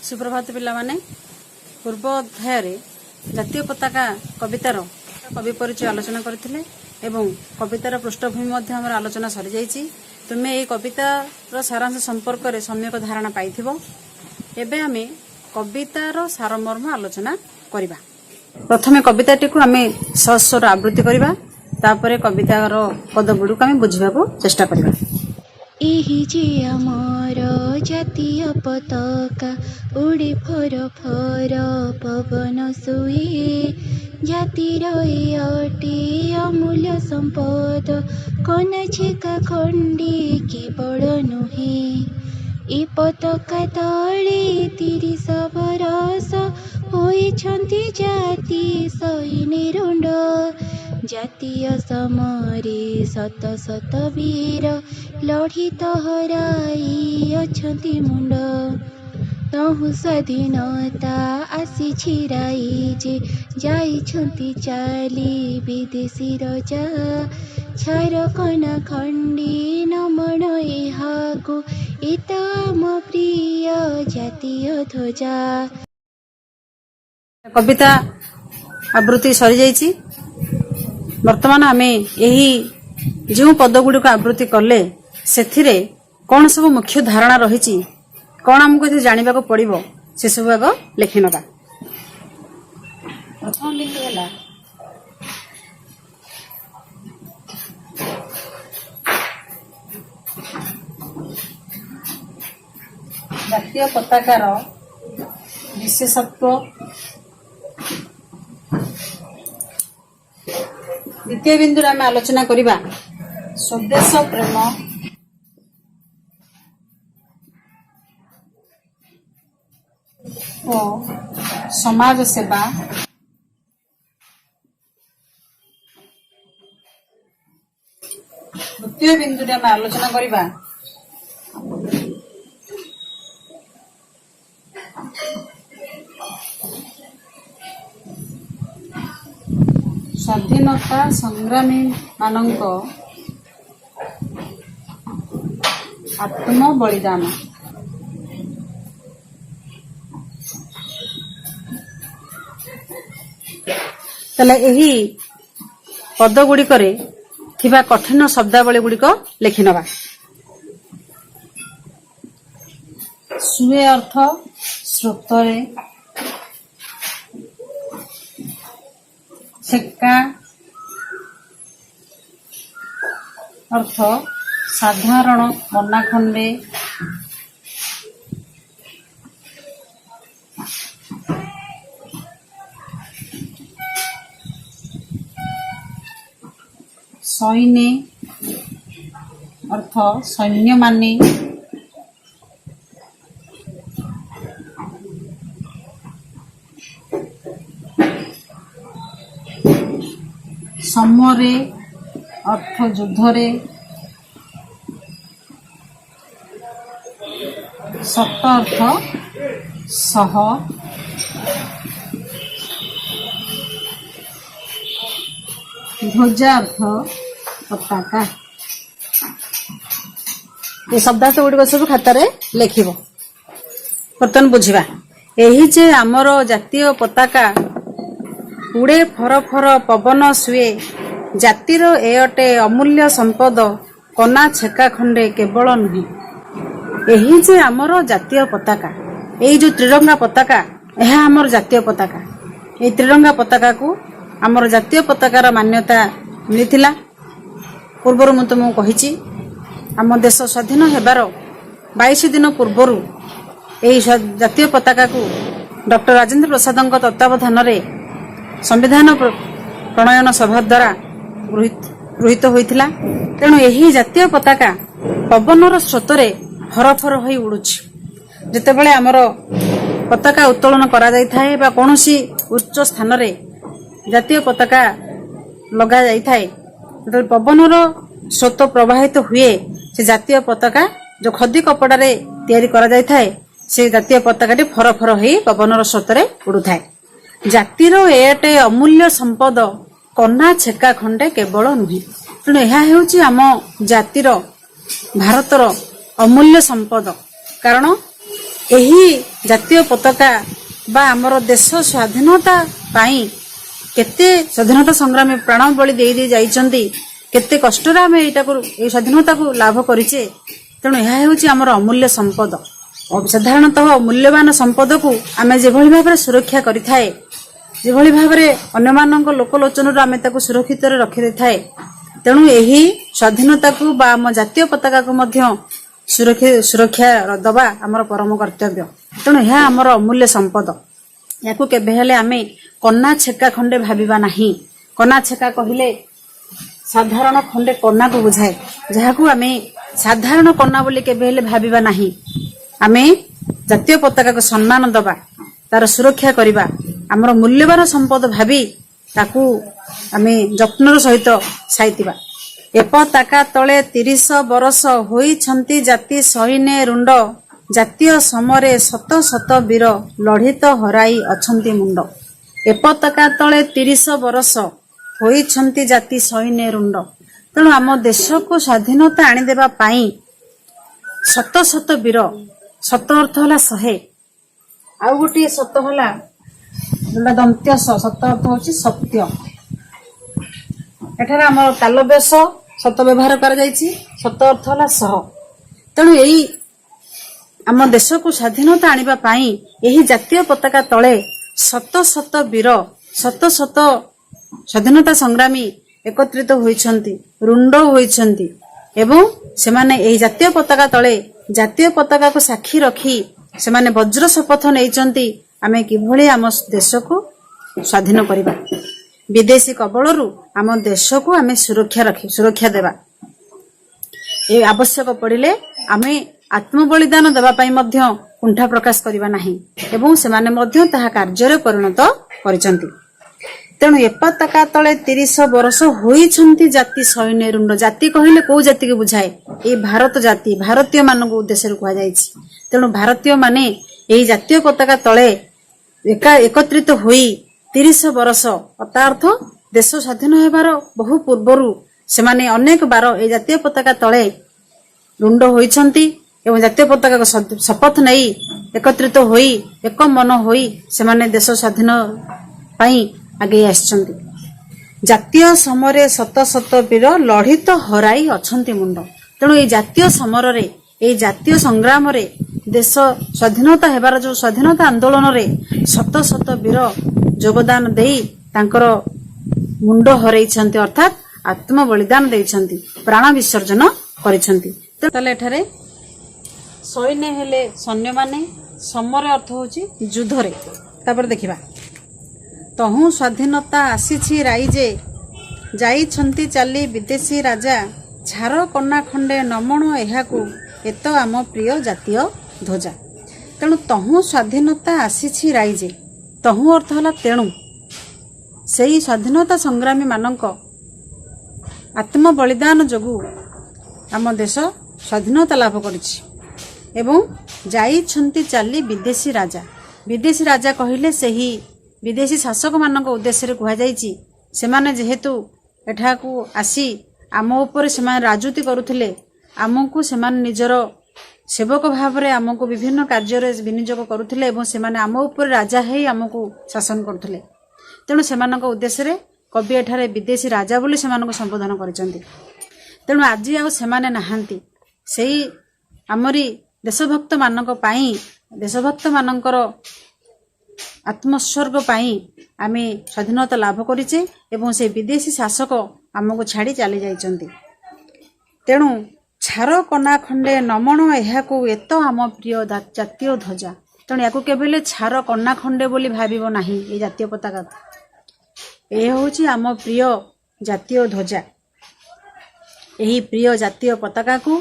सुप्रभात पिला माने पूर्व अध्याय जातीय पताका कवितार कवि परिचय आलोचना करथिले एवं कवितार पृष्ठभूमि मध्य हमर आलोचना सरी जाइछि। तुमे ए कवितार सारांश संपर्क रे सम्यक धारणा पाइथिबो। एबे हमें कवितार सारमर्म आलोचना करिबा। प्रथमे कविताटी को हमें सहस्वर आवृत्ति करिबा, तापरे कवितार पदगुडु को हमें बुझिबाको चेष्टा करिबा। एही जे आमर जातीय पताका उड़े फर फर पवन सुए, जातिर ए अटे अमूल्य संपद कना छेका खंडे केवल नुहे। ए पताका तले 30 बरस होइछन्ति जाति सैनिक रुंड, जातीय समरे शत शत वीर लढित हराई अछन्ति मुंड। तहु स्वाधीनता आसी छिराई जे जाइछन्ति चाली विदेशी रजा, छार कना खंडी नमन एहाको एता म प्रिय जातीय ध्वजा। कविता आवृत्ति सरी जाइछि। वर्तमान आमे एही जो पदगुडी को आवृत्ति करले सेथिरे कोन सब मुख्य धारणा रहिछि, कोन हमको जे जानिबा को पड़िबो से सब आग लिखि नबा। प्रथम लिखि होला जातीय पताकार विशेषत्व। द्वितीय बिंदु आम आलोचना करिबा स्वदेश प्रेम और समाज सेवा। तृतीय बिंदु आम आलोचना करिबा स्वाधीनता संग्रामी मानक आत्म बलिदान। तले एही पद गुडी करे थिबा कठिन शब्दावली गुडी को लिखि नबा। सुए अर्थ स्रोतरे, छेका अर्थ साधारण मना खंडे, सैने अर्थ सैन्य माने, समरे अर्थ युद्धरे, सत अर्थ सह, ध्वजा अर्थ पताका। ये शब्दार्थ गुड़िक सब खातार लिखिब। बर्तमान बुझिबा एही जे आमर जातीय पताका उड़े फर फर पवन सुए, जातिर ए अटे अमूल्य संपद कना छेका खंडे केवल नुहे। एही जे आमर जातीय पताका, एई जो त्रिरंगा पताका, एहा आमर जातीय पताका। एई त्रिरंगा पताका को आमर जातीय पताकार मान्यता मिलिथिला। पूर्वरु मु तुमको कहिछि, आम देश स्वाधीन हेबार 22 दिन पूर्वरु एई जातीय पताका को डॉक्टर राजेंद्र प्रसादଙ୍କ तत्वावधाନରେ संविधान प्रणयन सभा द्वारा गृहीत होइथिला। तेणु एही जातीय पताका पवनर स्रोतरे फरफर होई उडुछि। जेतेबेले हमर पताका उत्तोलन करा जाय थाए बा कोनोसी उच्च स्थान रे जातीय पताका लगा जाय थाए, तो पवनर स्रोत प्रवाहित हुए से जातीय पताका जो खदी कपड़ा रे तैयारी करा जाय थाए, से जातीय पताकाटी फरफर होई पवनर स्रोतरे उडुथाए। जातिर एटे अमूल्य संपद कना छेका खंडे केवल नुहे। तेणु यह हेउची आम जातिर भारतर अमूल्य संपद। कारण ଏହି ଜାତୀୟ ପତାକା ବା ଆମର ଦେଶ ସ୍ୱାଧୀନତା ପାଇଁ କେତେ ସ୍ୱାଧୀନତା ସଂଗ୍ରାମୀ ପ୍ରାଣ ବଳି ଦେଇ ଯାଇଛନ୍ତି, କେତେ କଷ୍ଟରେ ଆମେ ଏଇ ସ୍ୱାଧୀନତାକୁ ଲାଭ କରିଛେ। ତେଣୁ ଏହା ହେଉଛି ଆମର ଅମୂଲ୍ୟ ସମ୍ପଦ। ସାଧାରଣତଃ ମୂଲ୍ୟବାନ ସମ୍ପଦକୁ ଆମେ ଯେଭଳି ଭାବରେ ସୁରକ୍ଷା କରିଥାଏ, ଯେଭଳି ଭାବରେ ଅନ୍ୟମାନଙ୍କ ଲୋକଲୋଚନରୁ ଆମେ ତାକୁ ସୁରକ୍ଷିତରେ ରଖିଦେଇଥାଏ, ତେଣୁ ଏହି ସ୍ୱାଧୀନତାକୁ ବା ଆମ ଜାତୀୟ ପତାକାକୁ ମଧ୍ୟ ସୁରକ୍ଷା ଦେବା ଆମର ପରମ କର୍ତ୍ତବ୍ୟ। ତେଣୁ ଏହା ଆମର ଅମୂଲ୍ୟ ସମ୍ପଦ। ୟାକୁ କେବେ ହେଲେ ଆମେ କନା ଛେକା ଖଣ୍ଡେ ଭାବିବା ନାହିଁ। କନା ଛେକା କହିଲେ ସାଧାରଣ ଖଣ୍ଡେ କନାକୁ ବୁଝାଏ, ଯାହାକୁ ଆମେ ସାଧାରଣ କନା ବୋଲି କେବେ ହେଲେ ଭାବିବା ନାହିଁ। ଆମେ ଜାତୀୟ ପତାକାକୁ ସମ୍ମାନ ଦେବା, ତାର ସୁରକ୍ଷା କରିବା, ଆମର ମୂଲ୍ୟବାନ ସମ୍ପଦ ଭାବି ତାକୁ ଆମେ ଯତ୍ନର ସହିତ ସାଇଥିବା। ଏ ପତାକା ତଳେ 30 ବରଷ ହୋଇଛନ୍ତି ଜାତି ସଇନେ ରୁଣ୍ଡ, ଜାତୀୟ ସମରେ ଶତ ଶତ ବୀର ଲଢିତ ହରାଇ ଅଛନ୍ତି ମୁଣ୍ଡ। ଏ ପତାକା ତଳେ 30 ବରଷ ହୋଇଛନ୍ତି ଜାତି ସଇନେ ରୁଣ୍ଡ। ତେଣୁ ଆମ ଦେଶକୁ ସ୍ୱାଧୀନତା ଆଣିଦେବା ପାଇଁ ଶତ ଶତ ବୀର, ଶତ ଅର୍ଥ ହେଲା 100, ଆଉ ଗୋଟିଏ ଶତ ହେଲା ଯୋଉଟା ଦନ୍ତ୍ୟ ଶତ ଅର୍ଥ ହଉଛି ସତ୍ୟ। ଏଠାରେ ଆମର ତାଲବ୍ୟସ ଶତ ବ୍ୟବହାର କରାଯାଇଛି, ଶତ ଅର୍ଥ ହେଲା 100। ତେଣୁ ଏଇ ଆମ ଦେଶକୁ ସ୍ୱାଧୀନତା ଆଣିବା ପାଇଁ ଏହି ଜାତୀୟ ପତାକା ତଳେ ଶତ ଶତ ବୀର, ଶତ ଶତ ସ୍ୱାଧୀନତା ସଂଗ୍ରାମୀ ଏକତ୍ରିତ ହୋଇଛନ୍ତି, ରୁଣ୍ଡ ହୋଇଛନ୍ତି ଏବଂ ସେମାନେ ଏହି ଜାତୀୟ ପତାକା ତଳେ ଜାତୀୟ ପତାକାକୁ ସାକ୍ଷୀ ରଖି ସେମାନେ ବଜ୍ର ଶପଥ ନେଇଛନ୍ତି, ଆମେ କିଭଳି ଆମ ଦେଶକୁ ସ୍ୱାଧୀନ କରିବା, ବିଦେଶୀ କବଳରୁ ଆମ ଦେଶକୁ ଆମେ ସୁରକ୍ଷା ଦେବା। ଏ ଆବଶ୍ୟକ ପଡ଼ିଲେ ଆମେ ଆତ୍ମବଳିଦାନ ଦେବା ପାଇଁ ମଧ୍ୟ କୁଣ୍ଠା ପ୍ରକାଶ କରିବା ନାହିଁ ଏବଂ ସେମାନେ ମଧ୍ୟ ତାହା କାର୍ଯ୍ୟରେ ପରିଣତ କରିଛନ୍ତି। ତେଣୁ ଏ ପତାକା ତଳେ 30 ବରଷ ହୋଇଛନ୍ତି ଜାତି ସୈନ୍ୟ ରୁଣ୍ଡ। ଜାତି କହିଲେ କୋଉ ଜାତିକୁ ବୁଝାଏ? ଏଇ ଭାରତ ଜାତି, ଭାରତୀୟ ମାନଙ୍କୁ ଉଦ୍ଦେଶ୍ୟରେ କୁହାଯାଇଛି। ତେଣୁ ଭାରତୀୟ ମାନେ ଏହି ଜାତୀୟ ପତାକା ତଳେ ଏକତ୍ରିତ ହୋଇ 30 ବରଷ, ତା ଅର୍ଥ ଦେଶ ସ୍ୱାଧୀନ ହେବାର ବହୁ ପୂର୍ବରୁ ସେମାନେ ଅନେକ ବାର ଏହି ଜାତୀୟ ପତାକା ତଳେ ରୁଣ୍ଡ ହୋଇଛନ୍ତି ଏବଂ ଜାତୀୟ ପତାକାକୁ ଶପଥ ନେଇ ଏକତ୍ରିତ ହୋଇ ଏକ ମନ ହୋଇ ସେମାନେ ଦେଶ ସ୍ୱାଧୀନ ପାଇଁ ଆଗେଇ ଆସିଛନ୍ତି। ଜାତୀୟ ସମରେ ଶତ ଶତ ବୀର ଲଢିତ ହରାଇ ଅଛନ୍ତି ମୁଣ୍ଡ। ତେଣୁ ଏହି ଜାତୀୟ ସମରରେ, ଏହି ଜାତୀୟ ସଂଗ୍ରାମରେ, ଦେଶ ସ୍ୱାଧୀନତା ହେବାର ଯୋଉ ସ୍ୱାଧୀନତା ଆନ୍ଦୋଳନରେ ଶତ ଶତ ବୀର ଯୋଗଦାନ ଦେଇ ତାଙ୍କର ମୁଣ୍ଡ ହରାଇଛନ୍ତି, ଅର୍ଥାତ ଆତ୍ମ ବଳିଦାନ ଦେଇଛନ୍ତି, ପ୍ରାଣ ବିସର୍ଜନ କରିଛନ୍ତି। ତାହେଲେ ଏଠାରେ ସୈନ୍ୟ ହେଲେ ସୈନ୍ୟମାନେ, ସମର ଅର୍ଥ ହଉଛି ଯୁଦ୍ଧରେ। ତାପରେ ଦେଖିବା, ତହୁଁ ସ୍ୱାଧୀନତା ଆସିଛି ରାଇଜେ, ଯାଇଛନ୍ତି ଚାଲି ବିଦେଶୀ ରାଜା, ଝାର କନା ଖଣ୍ଡେ ନମଣ ଏହାକୁ, ଏତ ଆମ ପ୍ରିୟ ଜାତୀୟ ଧ୍ୱଜା। ତେଣୁ ତହୁଁ ସ୍ୱାଧୀନତା ଆସିଛି ରାଇଜେ, ତହୁଁ ଅର୍ଥ ହେଲା ତେଣୁ। ସେହି ସ୍ୱାଧୀନତା ସଂଗ୍ରାମୀ ମାନଙ୍କ ଆତ୍ମ ବଳିଦାନ ଯୋଗୁଁ ଆମ ଦେଶ ସ୍ୱାଧୀନତା ଲାଭ କରିଛି। ଏବଂ ଯାଇଛନ୍ତି ଚାଲି ବିଦେଶୀ ରାଜା। ବିଦେଶୀ ରାଜା କହିଲେ ସେହି ବିଦେଶୀ ଶାସକ ମାନଙ୍କ ଉଦ୍ଦେଶ୍ୟରେ କୁହାଯାଇଛି। ସେମାନେ ଯେହେତୁ ଏଠାକୁ ଆସି ଆମ ଉପରେ ସେମାନେ ରାଜୁତି କରୁଥିଲେ, ଆମକୁ ସେମାନେ ନିଜର ସେବକ ଭାବରେ ଆମକୁ ବିଭିନ୍ନ କାର୍ଯ୍ୟରେ ବିନିଯୋଗ କରୁଥିଲେ ଏବଂ ସେମାନେ ଆମ ଉପରେ ରାଜା ହେଇ ଆମକୁ ଶାସନ କରୁଥିଲେ। ତେଣୁ ସେମାନଙ୍କ ଉଦ୍ଦେଶ୍ୟରେ କବି ଏଠାରେ ବିଦେଶୀ ରାଜା ବୋଲି ସେମାନଙ୍କୁ ସମ୍ବୋଧନ କରିଛନ୍ତି। ତେଣୁ ଆଜି ଆଉ ସେମାନେ ନାହାନ୍ତି। ସେଇ ଆମରି ଦେଶଭକ୍ତ ମାନଙ୍କ ପାଇଁ, ଦେଶଭକ୍ତ ମାନଙ୍କର ଆତ୍ମୋତ୍ସର୍ଗ ପାଇଁ ଆମେ ସ୍ୱାଧୀନତା ଲାଭ କରିଛେ ଏବଂ ସେ ବିଦେଶୀ ଶାସକ ଆମକୁ ଛାଡ଼ି ଚାଲି ଯାଇଛନ୍ତି। ତେଣୁ ଛାର କନା ଖଣ୍ଡେ ନମଣ ଏହାକୁ, ଏତ ଆମ ପ୍ରିୟ ଜାତୀୟ ଧ୍ୱଜା। ତେଣୁ ୟାକୁ କେବେ ହେଲେ ଛାର କନା ଖଣ୍ଡେ ବୋଲି ଭାବିବ ନାହିଁ। ଏ ଜାତୀୟ ପତାକା ଏ ହେଉଛି ଆମ ପ୍ରିୟ ଜାତୀୟ ଧ୍ୱଜା। ଏହି ପ୍ରିୟ ଜାତୀୟ ପତାକାକୁ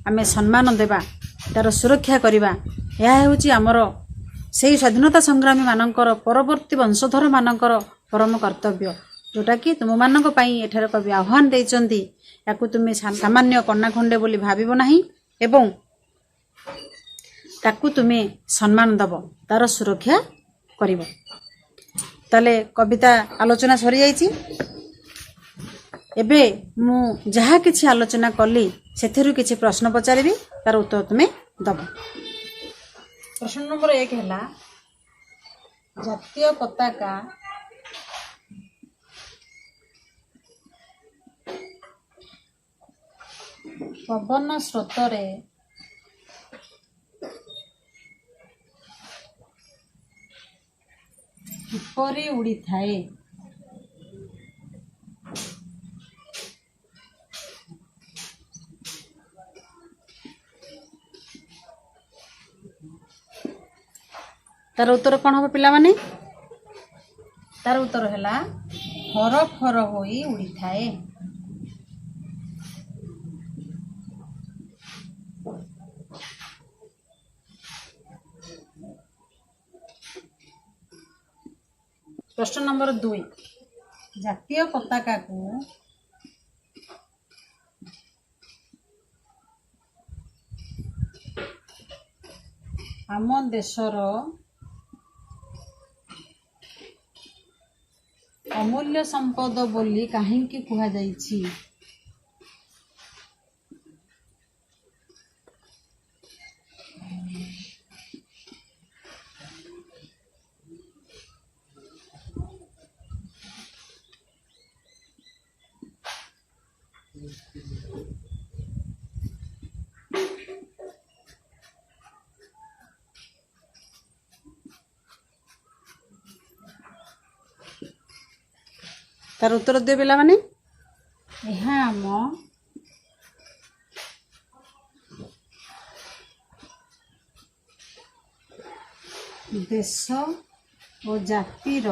ଆମେ ସମ୍ମାନ ଦେବା, ତାର ସୁରକ୍ଷା କରିବା। ଏହା ହେଉଛି ଆମର ସେହି ସ୍ୱାଧୀନତା ସଂଗ୍ରାମୀ ମାନଙ୍କର, ପରବର୍ତ୍ତୀ ବଂଶଧର ମାନଙ୍କର ପରମ କର୍ତ୍ତବ୍ୟ, ଯୋଉଟାକି ତୁମମାନଙ୍କ ପାଇଁ ଏଠାରେ କବି ଆହ୍ୱାନ ଦେଇଛନ୍ତି। ୟାକୁ ତୁମେ ସାମାନ୍ୟ କନା ଖଣ୍ଡେ ବୋଲି ଭାବିବ ନାହିଁ ଏବଂ ତାକୁ ତୁମେ ସମ୍ମାନ ଦେବ, ତାର ସୁରକ୍ଷା କରିବ। ତାହେଲେ କବିତା ଆଲୋଚନା ସରିଯାଇଛି। ଏବେ ମୁଁ ଯାହା କିଛି ଆଲୋଚନା କଲି ସେଥିରୁ କିଛି ପ୍ରଶ୍ନ ପଚାରିବି, ତାର ଉତ୍ତର ତୁମେ ଦେବ। प्रश्न नंबर 1 है जातीय पताका पवन स्रोतरे किपरि उड़ी थाए। तार उत्तर कौन हम पिला माने? तार उत्तर है फर फर होई उड़ी थाए। प्रश्न नंबर 2 जातीय पताका को आम देशर अमूल्य संपद बोली काहींकी कुहा जाइछि? तार उत्तर दिए पिला माने यहाँ आम देश और जातिर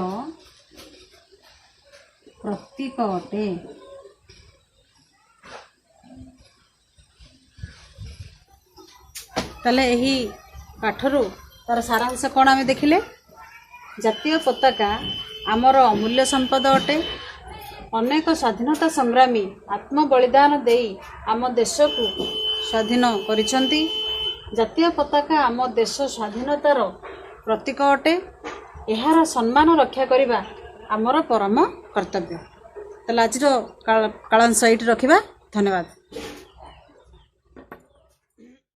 प्रतीक अटे। ताले यही पाठरू तार सारांश कौन आम देखिले? जातीय पताका आमर अमूल्य संपद अटे। अनेक स्वाधीनता संग्रामी आत्म बलिदान देई आम देश को स्वाधीन करिसंती। जातीय पताका आम देश स्वाधीनतार प्रतीक अटे। एहार सम्मान रक्षा करिबा आमर परम कर्तव्य। ताले आज कालांश एठी रखिबा। धन्यवाद।